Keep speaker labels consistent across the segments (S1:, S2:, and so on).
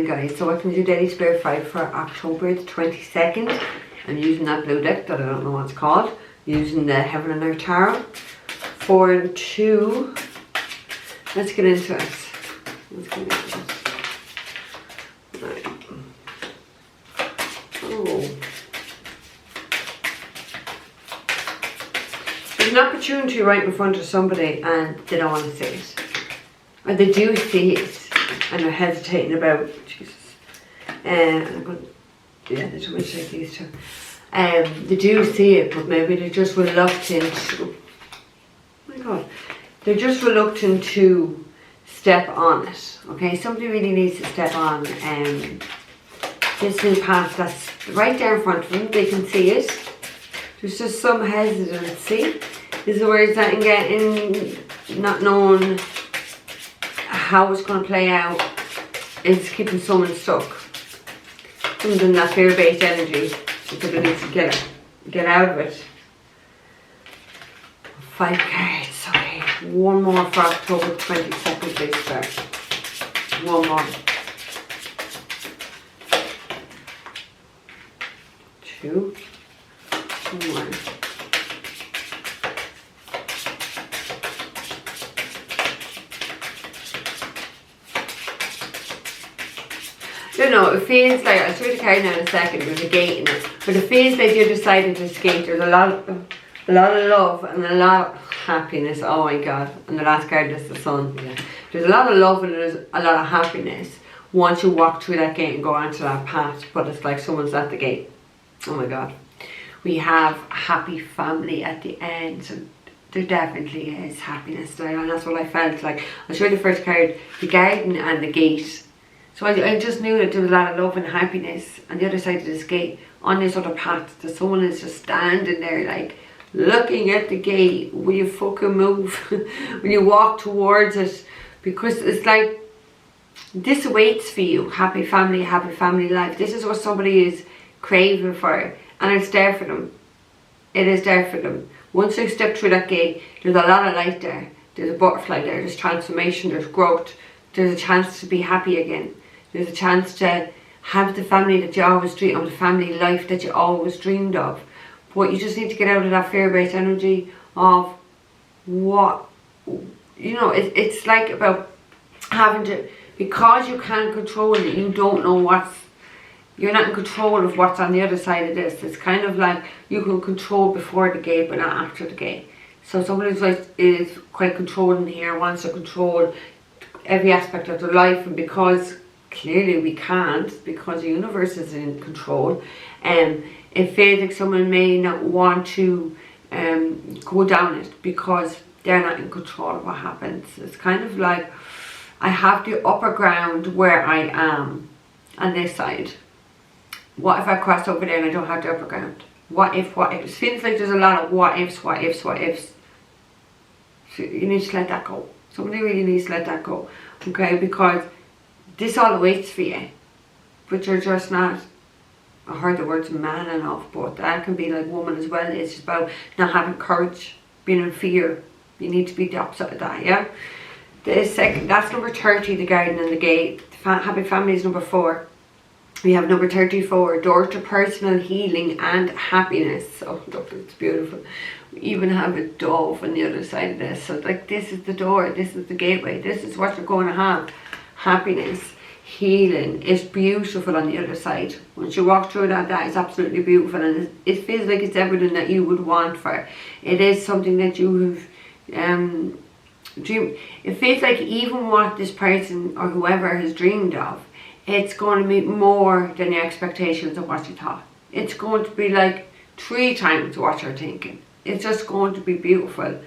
S1: reading, guys. So I can do Daily Spirit 5 for October the 22nd. I'm using that blue deck that I don't know what it's called. Using the Heaven and Earth Tarot. 4 and 2. Let's get into it. Let's get into it. Right. Oh. There's an opportunity right in front of somebody and they don't want to see it. Or they do see it and they're hesitating about Jesus. I'm going to, yeah, there's too much like these two. They do see it, but maybe they're just reluctant. Oh my God. They're just reluctant to step on it. Okay, somebody really needs to step on this new path that's right there in front of them. They can see it. There's just some hesitancy. This is where it's not getting, not knowing how it's going to play out. It's keeping someone stuck. Something that fear-based energy. Somebody needs to get out of it. 5 cards. Okay, one more for October 22nd, please, sir. One more. 2. 1. I don't know, it feels like, I'll show you the card now in a second, there's a gate in it, but it feels like you're deciding to escape. There's a lot of love and a lot of happiness. Oh my God. And the last card is the sun. Yeah. There's a lot of love and there's a lot of happiness once you walk through that gate and go onto that path, but it's like someone's at the gate. Oh my God. We have a happy family at the end, so there definitely is happiness there, and that's what I felt like. I'll show you the first card, the garden and the gate. So I just knew that there was a lot of love and happiness on the other side of this gate, on this other path, that someone is just standing there like looking at the gate. Will you fucking move? When you walk towards it, because it's like this awaits for you. Happy family life. This is what somebody is craving for, and it's there for them. It is there for them. Once they step through that gate, there's a lot of light there. There's a butterfly there. There's transformation. There's growth. There's a chance to be happy again. There's a chance to have the family that you always dreamed of, the family life that you always dreamed of. But you just need to get out of that fear-based energy of what, you know, it's like about having to, because you can't control it, you don't know you're not in control of what's on the other side of this. It's kind of like you can control before the gate but not after the gate. So somebody is quite controlling here, wants to control every aspect of their life, and because clearly we can't, because the universe is in control, it feels like someone may not want to go down it because they're not in control of what happens. It's kind of like, I have the upper ground where I am on this side. What if I cross over there and I don't have the upper ground? What if? It feels like there's a lot of what ifs. So you need to let that go. Somebody really needs to let that go. Okay, because this all awaits for you, but you're just not, I heard the words man enough, but that can be like woman as well. It's just about not having courage, being in fear. You need to be the opposite of that, yeah? The second, that's number 30, the garden and the gate. Happy family is number 4. We have number 34, door to personal healing and happiness. Oh look, it's beautiful. We even have a dove on the other side of this. So like, this is the door, this is the gateway, this is what you're going to have. Happiness, healing is beautiful on the other side. Once you walk through that is absolutely beautiful, and it feels like it's everything that you would want for. It is something that you have dreamed. It feels like even what this person or whoever has dreamed of, it's going to be more than your expectations of what you thought. It's going to be like 3 times what you're thinking. It's just going to be beautiful.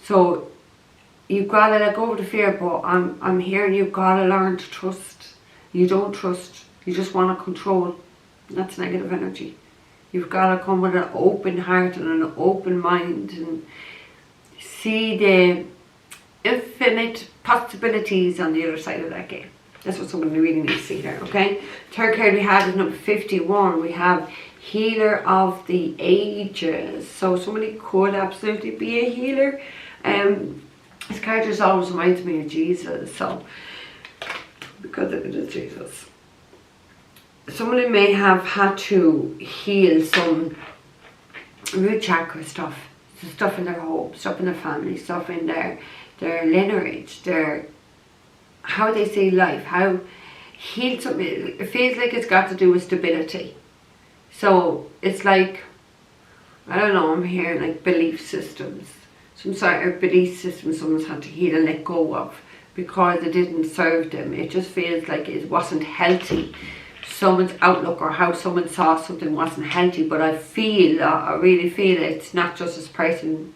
S1: So you've got to let go of the fear, but I'm hearing you've got to learn to trust. You don't trust, you just want to control. That's negative energy. You've got to come with an open heart and an open mind and see the infinite possibilities on the other side of that gate. That's what someone really needs to see there, okay? Third card we have is number 51. We have Healer of the Ages. So somebody could absolutely be a healer. This card just always reminds me of Jesus. So, because it is Jesus. somebody may have had to heal some root chakra stuff. Stuff in their home, stuff in their family, stuff in their lineage, their how they see life, how heal something. It feels like it's got to do with stability. So it's like, I don't know, I'm hearing like belief systems. Some sort of belief system someone's had to heal and let go of because it didn't serve them. It just feels like it wasn't healthy. Someone's outlook or how someone saw something wasn't healthy, but I really feel it's not just this person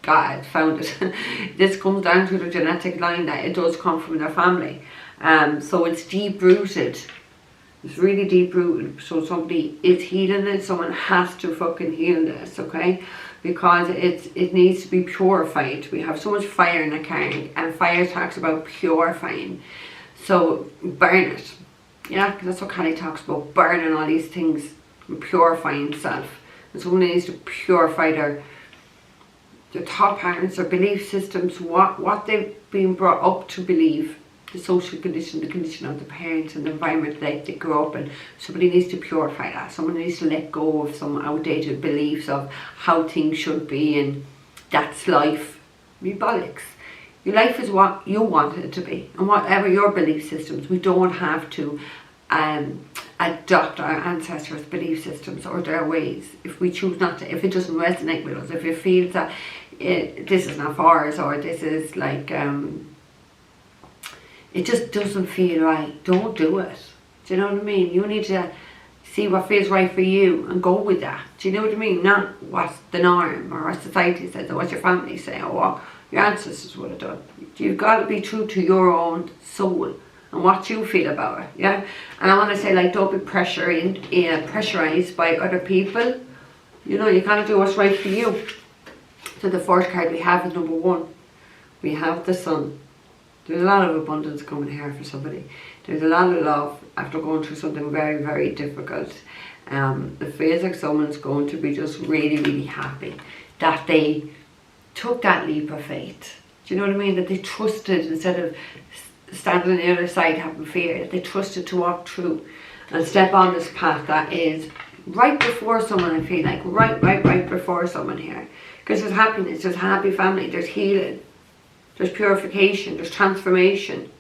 S1: found it. This comes down to the genetic line that it does come from their family. So it's deep rooted. It's really deep rooted. So somebody is healing it. Someone has to fucking heal this, okay? Because it needs to be purified. We have so much fire in the carrying, and fire talks about purifying. So burn it. Yeah, because that's what Kelly talks about, burning all these things and purifying self. And someone needs to purify their thought patterns, their belief systems, what they've been brought up to believe, the social condition, the condition of the parents and the environment that they grew up in. Somebody needs to purify that. Someone needs to let go of some outdated beliefs of how things should be, and that's life. Me bollocks. Your life is what you want it to be, and whatever your belief systems, we don't have to adopt our ancestors' belief systems or their ways if we choose not to, if it doesn't resonate with us, if it feels that this is not for us, or this is like, it just doesn't feel right. Don't do it. Do you know what I mean? You need to see what feels right for you and go with that. Do you know what I mean? Not what the norm or what society says or what your family say or what your ancestors would have done. You've got to be true to your own soul and what you feel about it, yeah? And I want to say, like, don't be pressurized by other people. You know, you gotta do what's right for you. So the fourth card we have is number 1. We have the Sun. There's a lot of abundance coming here for somebody. There's a lot of love after going through something very, very difficult. It feels like someone's going to be just really, really happy that they took that leap of faith. Do you know what I mean? That they trusted instead of standing on the other side having fear. That they trusted to walk through and step on this path that is right before someone, I feel like. Right before someone here. Because there's happiness, there's a happy family, there's healing, there's purification, there's transformation.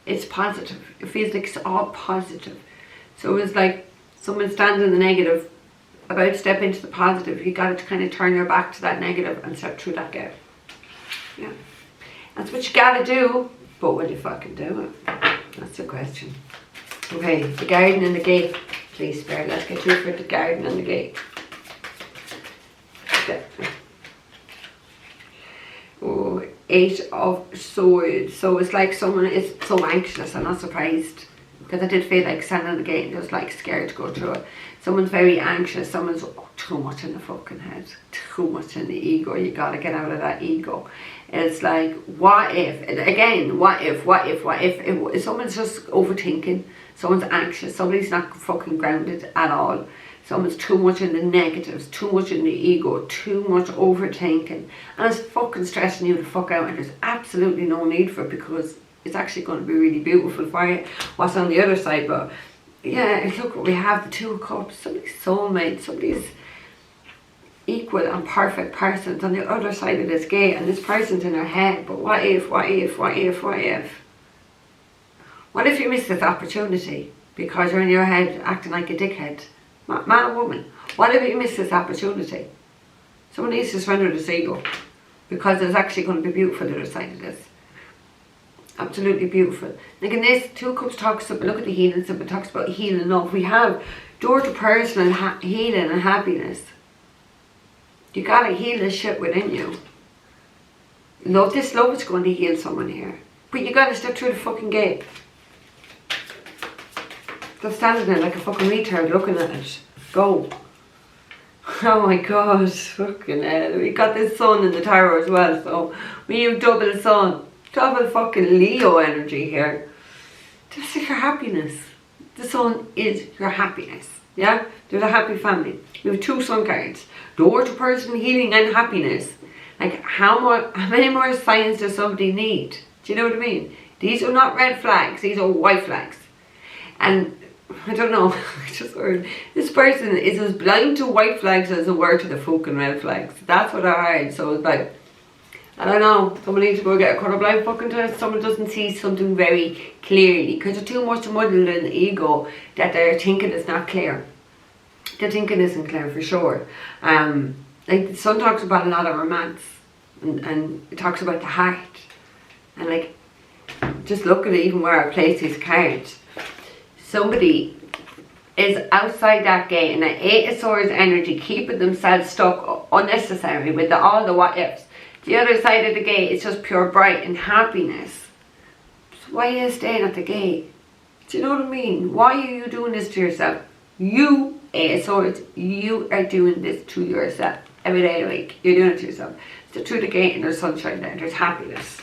S1: It's positive. It feels like it's all positive. So it's like someone standing in the negative, about to step into the positive. You got to kind of turn your back to that negative and step through that gap. Yeah. That's what you got to do. But will you fucking do it? That's the question. Okay, the garden and the gate. Please, Spirit, let's get through for the garden and the gate. Oh, 8 of Swords. So it's like someone is so anxious. I'm not surprised, because I did feel like standing on the gate and just like scared to go through it. Someone's very anxious. Someone's too much in the fucking head, too much in the ego. You gotta get out of that ego. It's like, what if? And again, what if? If someone's just overthinking, someone's anxious, somebody's not fucking grounded at all. Someone's too much in the negatives, too much in the ego, too much overthinking, and it's fucking stressing you the fuck out, and there's absolutely no need for it, because it's actually going to be really beautiful for you, what's on the other side. But yeah, look what we have, the 2 of Cups, somebody's soulmate, somebody's equal and perfect person's on the other side of this gate, and this person's in their head. But what if you miss this opportunity because you're in your head acting like a dickhead? Man or woman, what if you miss this opportunity? Someone needs to surrender this ego, because it's actually going to be beautiful the other side of this. Absolutely beautiful. Like in this, 2 Cups talks about, look at the healing symbol, it talks about healing love. We have door to personal healing and happiness. You gotta heal this shit within you. This love is going to heal someone here. But you gotta step through the fucking gate. Just standing there like a fucking retard looking at it. Go. Oh my god, fucking hell. We got this Sun in the tower as well, so we have double Sun. Double fucking Leo energy here. This is your happiness. The Sun is your happiness. Yeah? There's a happy family. We have 2 Sun cards. Door to personal healing and happiness. Like, how many more signs does somebody need? Do you know what I mean? These are not red flags. These are white flags. And I don't know. I just heard this person is as blind to white flags as they were to the fucking red flags. That's what I heard. So it's like, I don't know. Someone needs to go get a colourblind fucking test. Someone doesn't see something very clearly because they're too much muddled in the ego that they're thinking it's not clear. They're thinking isn't clear for sure. Like the sun talks about a lot of romance, and it talks about the heart, and like just look at it, even where I place these cards. Somebody is outside that gate and an 8 of Swords energy, keeping themselves stuck unnecessary with all the what ifs. The other side of the gate is just pure bright and happiness. So why are you staying at the gate? Do you know what I mean? Why are you doing this to yourself? You, 8 of Swords, you are doing this to yourself. Every day of the week, you're doing it to yourself. So through the gate and there's sunshine there, there's happiness.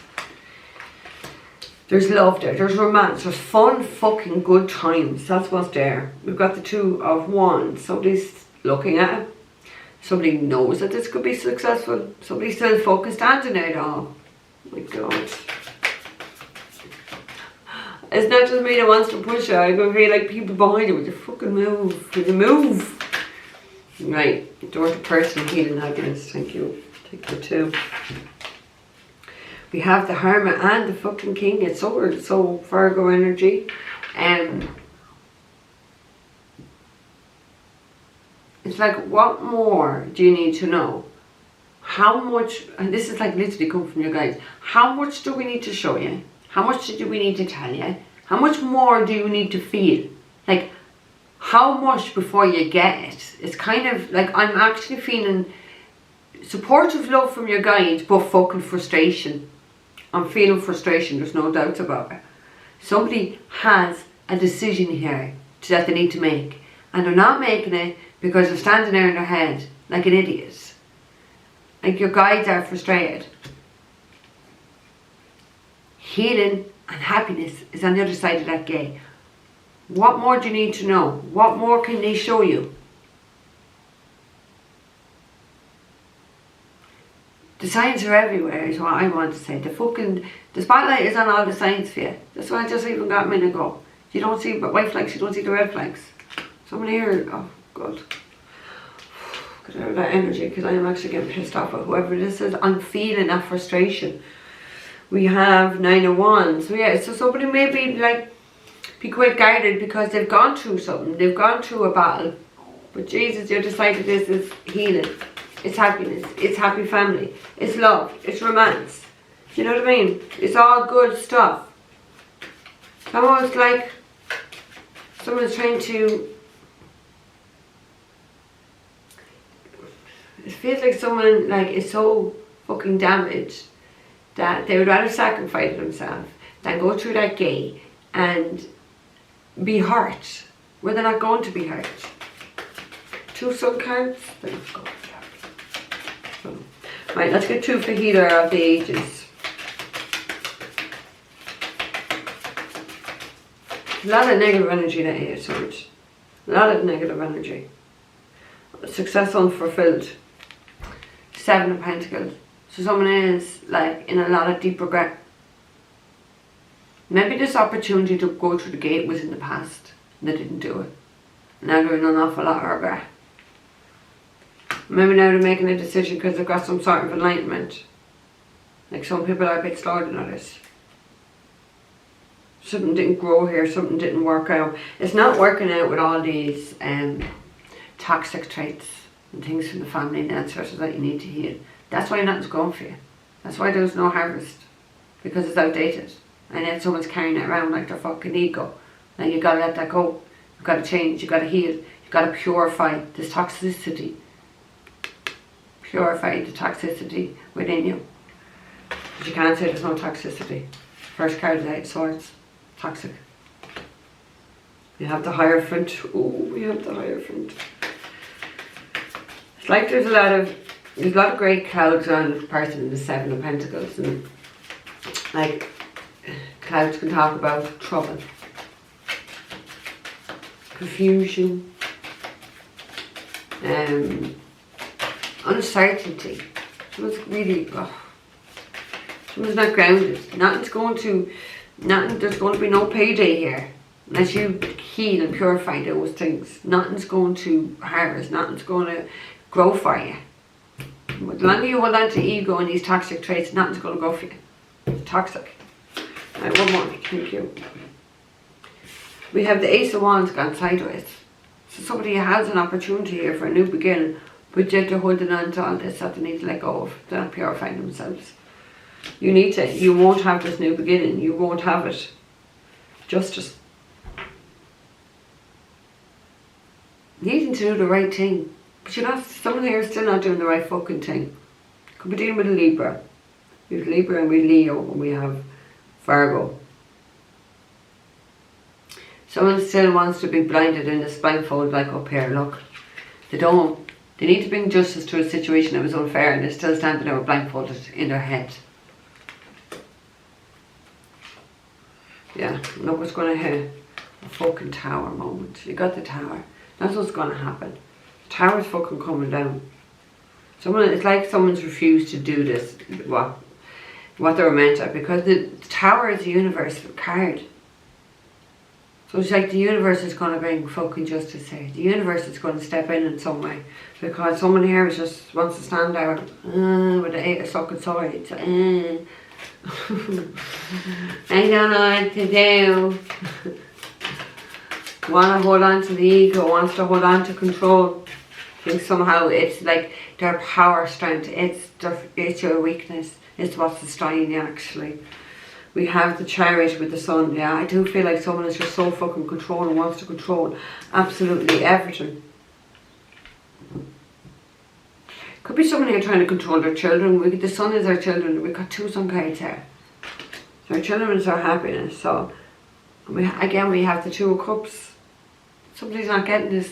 S1: There's love there, there's romance, there's fun fucking good times. That's what's there. We've got the 2 of Wands. Somebody's looking at it. Somebody knows that this could be successful. Somebody's still focused on it all. Oh my God. It's not just me that wants to push it. I feel like people behind it with the fucking move. With the move. Right. Door to personal healing happiness. Thank you. Take the 2. We have the Hermit and the fucking King of Swords. So Virgo energy. It's like, what more do you need to know? How much, and this is like literally come from your guides. How much do we need to show you? How much do we need to tell you? How much more do you need to feel? Like, how much before you get it? It's kind of like I'm actually feeling supportive love from your guides, but fucking frustration. I'm feeling frustration, there's no doubt about it. Somebody has a decision here that they need to make, and they're not making it because they're standing there in their head like an idiot. Like your guides are frustrated. Healing and happiness is on the other side of that gate. What more do you need to know? What more can they show you? The signs are everywhere is what I want to say. The spotlight is on all the signs for you. That's why I just even got a minute ago. You don't see the white flags, you don't see the red flags. Someone here, oh God. Get out of that energy because I am actually getting pissed off at whoever this is. I'm feeling that frustration. We have 9 of Wands. So yeah, so somebody may be like, be quite guarded because they've gone through something. They've gone through a battle. But Jesus, the other side of this is healing. It's happiness. It's happy family. It's love. It's romance. Do you know what I mean? It's all good stuff. It's almost like someone's trying to... It feels like someone like is so fucking damaged that they would rather sacrifice themselves than go through that gate and be hurt where they're not going to be hurt. 2 sun cards. They're not going to be hurt. So, right, let's get 2 for Healer of the Ages. A lot of negative energy that here, Swords. A lot of negative energy. Success unfulfilled. 7 of Pentacles. So someone is like in a lot of deep regret. Maybe this opportunity to go through the gate was in the past and they didn't do it. Now they're in an awful lot of regret. Maybe now they're making a decision because they've got some sort of enlightenment. Like some people are a bit slower than others. Something didn't grow here, something didn't work out. It's not working out with all these toxic traits and things from the family and ancestors that you need to heal. That's why nothing's going for you. That's why there's no harvest. Because it's outdated. And yet someone's carrying it around like their fucking ego. And you gotta let that go. You gotta change, you gotta heal, you gotta purify this toxicity. Purify the toxicity within you. But you can't say there's no toxicity. First card is 8 of Swords. Toxic. We have the Hierophant. Oh, we have the Hierophant. It's like there's a lot of great clouds around the person in the 7 of Pentacles, and like clouds can talk about trouble, confusion, uncertainty. Someone's really, someone's not grounded. There's going to be no payday here. Unless you heal and purify those things, nothing's going to harvest, nothing's going to grow for you. But the longer you hold on to ego and these toxic traits, nothing's going to grow for you. It's toxic. Right, one more. Thank you. We have the Ace of Wands gone sideways. So somebody has an opportunity here for a new beginning, but yet they're holding on to all this that they need to let go of. They're not purifying themselves. You need to. You won't have this new beginning. You won't have it. Justice. Needing to do the right thing. But you're not, someone here is still not doing the right fucking thing. Could be dealing with a Libra. We have Libra and we have Leo and we have Virgo. Someone still wants to be blinded in this blindfold like up here, look. They don't. They need to bring justice to a situation that was unfair and they're still standing there blindfolded in their head. Yeah, look what's going to hit. A fucking tower moment. You got the tower. That's what's going to happen. The tower's fucking coming down. It's like someone's refused to do this, what they were meant to, because the tower is a universal card. So it's like the universe is going to bring fucking justice here. The universe is going to step in some way. Because someone here just wants to stand there with the 8 of fucking swords. I don't know what to do. Want to hold on to the ego, wants to hold on to control. I think somehow it's like their power strength, it's your weakness, it's what's destroying you actually. We have the Chariot with the Sun. Yeah, I do feel like someone is just so fucking controlling, wants to control absolutely everything. Could be someone here trying to control their children. The Sun is our children. We've got 2 Sun cards here. So our children is our happiness. So we have the 2 of Cups. Somebody's not getting this.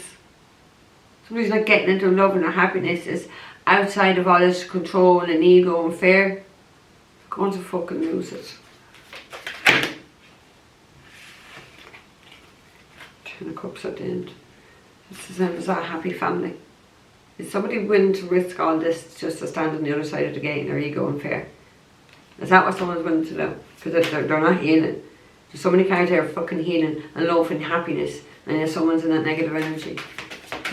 S1: Somebody's not getting into love and their happiness is outside of all this control and ego and fear. They're going to fucking lose it. 10 of Cups at the end. This is a happy family. Is somebody willing to risk all this just to stand on the other side of the gate in their ego and fear? Is that what someone's willing to do? Because they're not healing. There's so many cards here fucking healing and love and happiness, and yet someone's in that negative energy.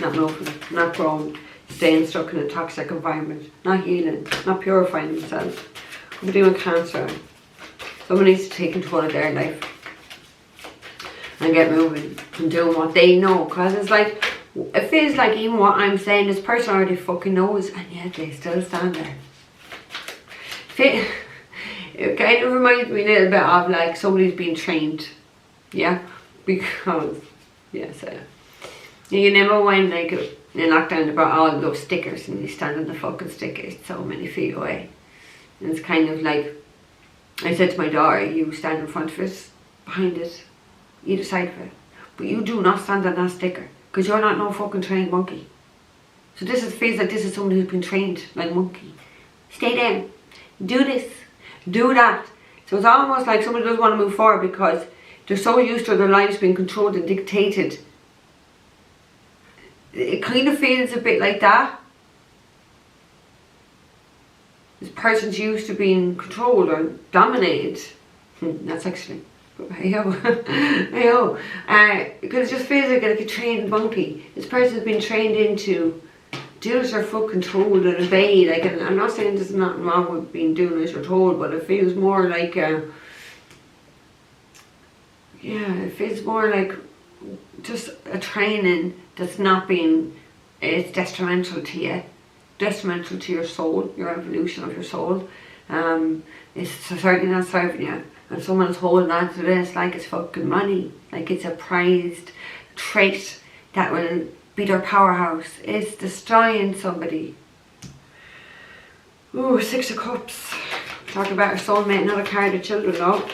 S1: Not loving, not growing, staying stuck in a toxic environment, not healing, not purifying themselves. Could be doing Cancer. Someone needs to take control of their life and get moving and doing what they know, because it's like, it feels like even what I'm saying this person already fucking knows, and yet they still stand there. It kind of reminds me a little bit of like somebody's being trained, yeah, because yes, you remember when like in lockdown they brought all those stickers and you stand on the fucking stickers so many feet away, and it's kind of like, I said to my daughter, you stand in front of it, behind it, either side of it, but you do not stand on that sticker, because you're not no fucking trained monkey. So feels like this is someone who's been trained like monkey. Stay there, do this, do that. So it's almost like somebody doesn't want to move forward because they're so used to their lives being controlled and dictated. It kind of feels a bit like that. This person's used to being controlled or dominated. That's actually, because it just feels like a trained monkey. This person's been trained into do as you're fucking told and obey. Like, and I'm not saying there's nothing wrong with being doing as you're told, but it feels more like it feels more like just a training that's not being, it's detrimental to you, detrimental to your soul, your evolution of your soul. It's certainly not serving you, and someone's holding on to this like it's fucking money, like it's a prized trait that will be their powerhouse. It's destroying somebody. Ooh, 6 of Cups. Talk about our soulmate, not a card of children, though.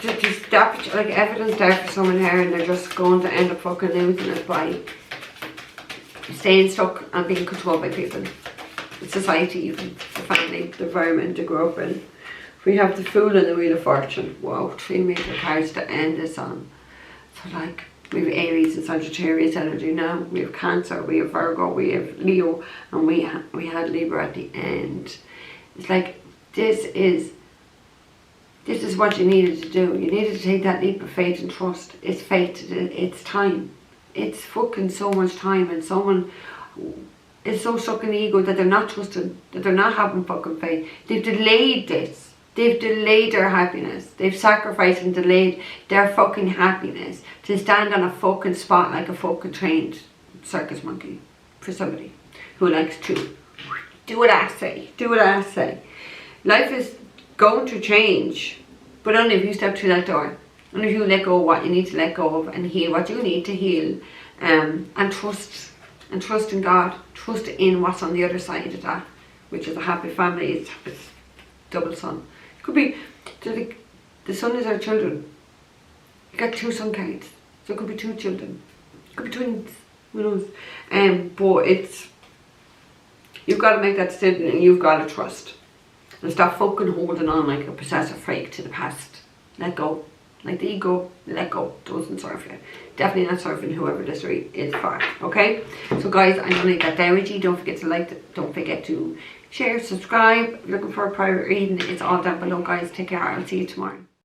S1: Just like evidence there for someone here, and they're just going to end up fucking losing it by staying stuck and being controlled by people. Society, even the family, the environment they grew up in. We have the Fool and the Wheel of Fortune. Wow, 3 major cards to end this on. So like, we have Aries and Sagittarius energy now. We have Cancer, we have Virgo, we have Leo, and we had Libra at the end. It's like, this is This is what you needed to do. You needed to take that leap of faith and trust. It's fate. It's time. It's fucking so much time, and someone is so stuck in the ego that they're not trusting, that they're not having fucking faith. They've delayed this. They've delayed their happiness. They've sacrificed and delayed their fucking happiness to stand on a fucking spot like a fucking trained circus monkey for somebody who likes to do what I say. Do what I say. Life is going to change, but only if you step through that door. Only if you let go of what you need to let go of and heal what you need to heal, and trust in God. Trust in what's on the other side of that, which is a happy family. It's double sun. It could be the sun is our children. You got 2 sun cards, so it could be 2 children. It could be twins. Who knows? But you've got to make that decision, and you've got to trust. And stop fucking holding on like a possessive freak to the past. Let go. Like the ego, let go. Doesn't serve you. Definitely not serving whoever this is for. Okay? So guys, I'm going to leave that there with you. Don't forget to like it. Don't forget to share, subscribe. Looking for a private reading. It's all down below, guys. Take care. I'll see you tomorrow.